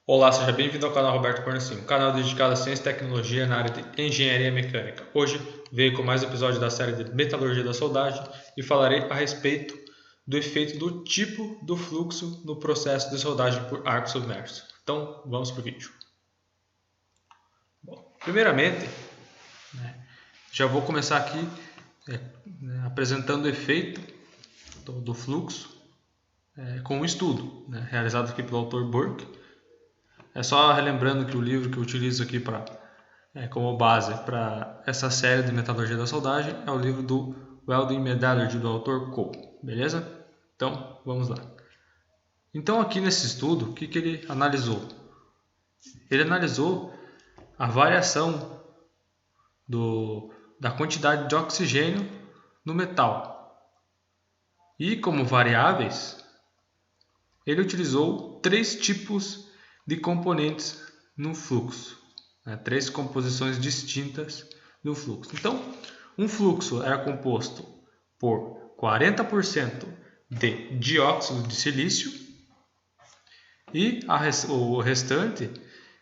Olá, seja bem-vindo ao canal Roberto Cornecino, canal dedicado à ciência e tecnologia na área de engenharia mecânica. Hoje veio com mais um episódio da série de metalurgia da soldagem e falarei a respeito do efeito do tipo do fluxo no processo de soldagem por arco submerso. Então, vamos para o vídeo. Primeiramente, já vou começar aqui apresentando o efeito do fluxo com um estudo realizado aqui pelo autor Burke. É só relembrando que o livro que eu utilizo aqui como base para essa série de metalurgia da soldagem é o livro do Welding Metallurgy, do autor Cole, beleza? Então, vamos lá. Então, aqui nesse estudo, o que ele analisou? Ele analisou a variação da quantidade de oxigênio no metal. E como variáveis, ele utilizou três tipos de componentes no fluxo, três composições distintas no fluxo. Então, um fluxo era composto por 40% de dióxido de silício e o restante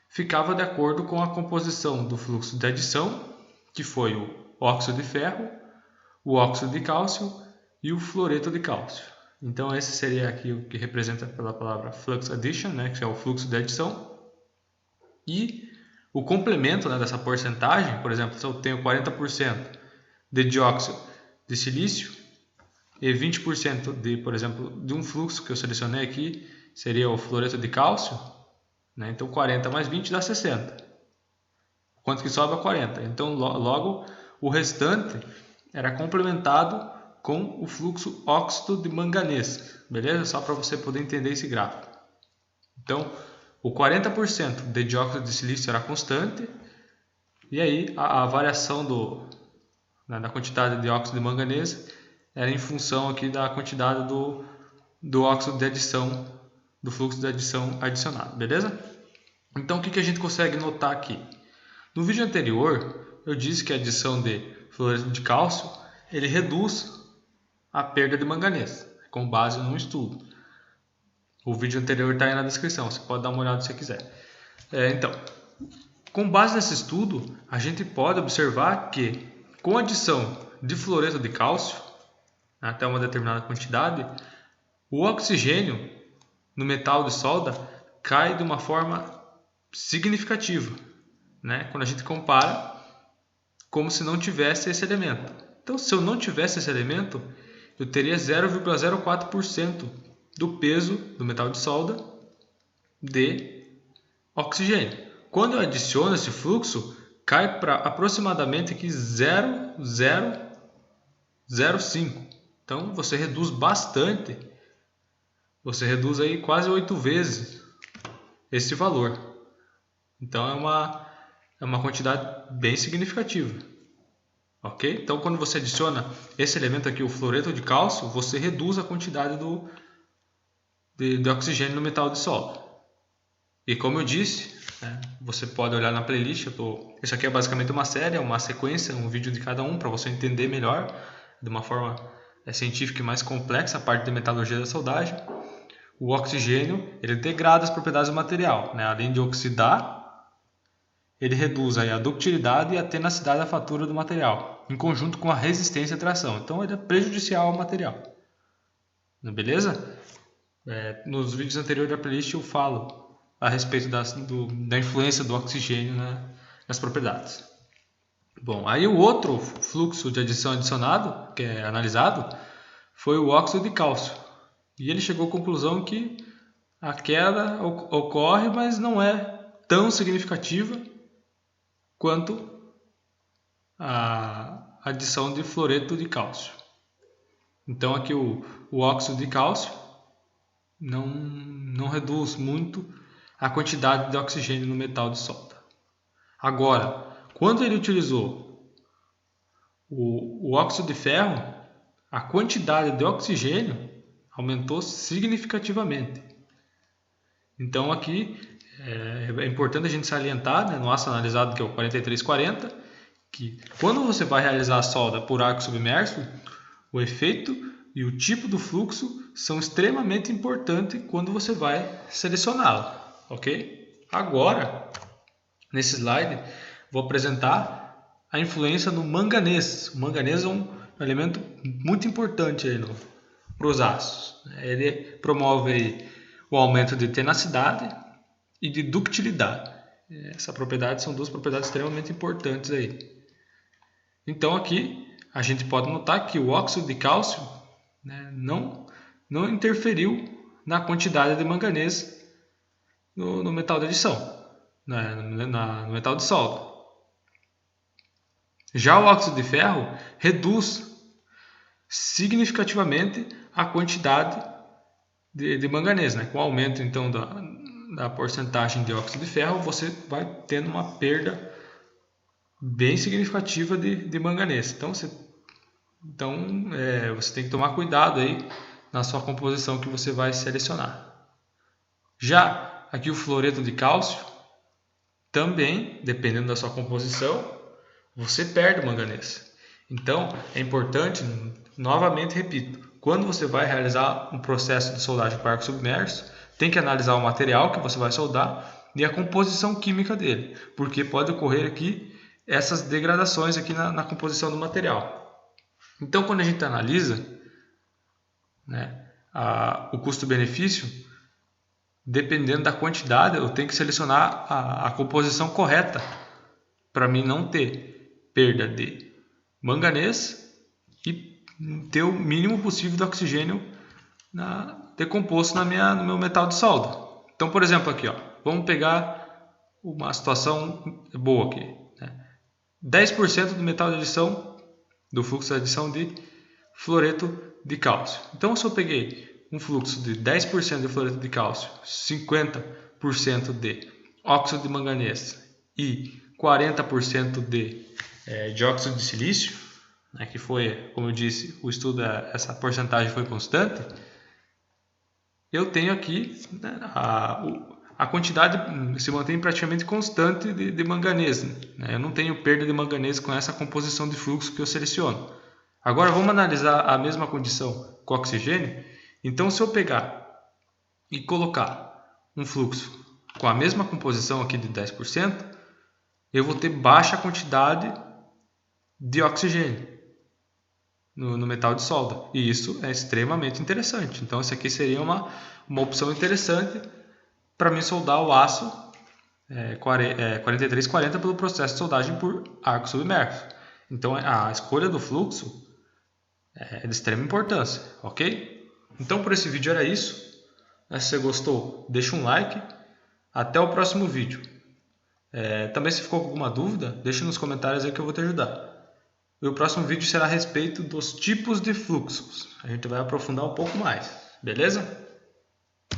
ficava de acordo com a composição do fluxo de adição, que foi o óxido de ferro, o óxido de cálcio e o fluoreto de cálcio. Então, esse seria aqui o que representa pela palavra flux addition, que é o fluxo de adição. E o complemento dessa porcentagem, por exemplo, se eu tenho 40% de dióxido de silício e 20% por exemplo, de um fluxo que eu selecionei aqui, seria o fluoreto de cálcio, então 40 mais 20 dá 60. Quanto que sobra? 40. Então, logo, o restante era complementado com o fluxo óxido de manganês, beleza? Só para você poder entender esse gráfico. Então, o 40% de dióxido de silício era constante, e aí a variação da quantidade de óxido de manganês era em função aqui da quantidade do óxido de adição, do fluxo de adição adicionado, beleza? Então, o que a gente consegue notar aqui? No vídeo anterior, eu disse que a adição de fluoreto de cálcio ele reduz a perda de manganês, com base num estudo. O vídeo anterior está aí na descrição, você pode dar uma olhada se você quiser. Então, com base nesse estudo, a gente pode observar que com a adição de fluoreto de cálcio, até uma determinada quantidade, o oxigênio no metal de solda cai de uma forma significativa, quando a gente compara como se não tivesse esse elemento. Então, se eu não tivesse esse elemento, eu teria 0,04% do peso do metal de solda de oxigênio. Quando eu adiciono esse fluxo, cai para aproximadamente aqui 0,005. Então, você reduz bastante. Você reduz aí quase 8 vezes esse valor. Então, é uma quantidade bem significativa. Ok? Então, quando você adiciona esse elemento aqui, o fluoreto de cálcio, você reduz a quantidade de oxigênio no metal de solda. E como eu disse, você pode olhar na playlist. Isso aqui é basicamente uma série, uma sequência, um vídeo de cada um, para você entender melhor, de uma forma científica e mais complexa, a parte de metalurgia da soldagem. O oxigênio ele degrada as propriedades do material. Além de oxidar, ele reduz aí a ductilidade e a tenacidade da fatura do material, em conjunto com a resistência à tração. Então, ele é prejudicial ao material. Beleza? Nos vídeos anteriores da playlist eu falo a respeito da influência do oxigênio nas propriedades. Bom, aí o outro fluxo de adição adicionado, que é analisado, foi o óxido de cálcio. E ele chegou à conclusão que a queda ocorre, mas não é tão significativa quanto a adição de fluoreto de cálcio. Então aqui o óxido de cálcio não reduz muito a quantidade de oxigênio no metal de solda. Agora, quando ele utilizou o óxido de ferro, a quantidade de oxigênio aumentou significativamente. Então aqui é importante a gente salientar, no aço analisado, que é o 4340, que quando você vai realizar a solda por arco submerso, o efeito e o tipo do fluxo são extremamente importantes quando você vai selecioná-lo, ok? Agora, nesse slide, vou apresentar a influência no manganês. O manganês é um elemento muito importante para os aços. Ele promove aí o aumento de tenacidade e de ductilidade. Essa propriedade são duas propriedades extremamente importantes aí. Então aqui a gente pode notar que o óxido de cálcio, né, não interferiu na quantidade de manganês no metal de adição, né, no metal de solda. Já o óxido de ferro reduz significativamente a quantidade de manganês, né? Com o aumento então da porcentagem de óxido de ferro, você vai tendo uma perda bem significativa de manganês. Então você tem que tomar cuidado aí na sua composição que você vai selecionar. Já aqui o fluoreto de cálcio, também, dependendo da sua composição, você perde o manganês. Então é importante, novamente repito, quando você vai realizar um processo de soldagem com arco submerso, tem que analisar o material que você vai soldar e a composição química dele, porque pode ocorrer aqui essas degradações aqui na composição do material. Então, quando a gente analisa, né, o custo-benefício, dependendo da quantidade, eu tenho que selecionar a composição correta para mim não ter perda de manganês e ter o mínimo possível de oxigênio decomposto no meu metal de solda. Então, por exemplo, aqui, vamos pegar uma situação boa aqui, né? 10% do metal de adição, do fluxo de adição de fluoreto de cálcio. Então, se eu peguei um fluxo de 10% de fluoreto de cálcio, 50% de óxido de manganês e 40% de dióxido de silício, né, que foi, como eu disse, o estudo, essa porcentagem foi constante, eu tenho aqui, né, a quantidade se mantém praticamente constante de manganês, né? Eu não tenho perda de manganês com essa composição de fluxo que eu seleciono. Agora vamos analisar a mesma condição com oxigênio. Então, se eu pegar e colocar um fluxo com a mesma composição aqui de 10%, eu vou ter baixa quantidade de oxigênio no metal de solda. E isso é extremamente interessante. Então, isso aqui seria uma opção interessante para mim soldar o aço 4340 pelo processo de soldagem por arco submerso. Então, a escolha do fluxo é de extrema importância, ok? Então, por esse vídeo era isso. Se você gostou, deixa um like. Até o próximo vídeo. Também, se ficou com alguma dúvida, deixa nos comentários aí que eu vou te ajudar. E o próximo vídeo será a respeito dos tipos de fluxos. A gente vai aprofundar um pouco mais, beleza?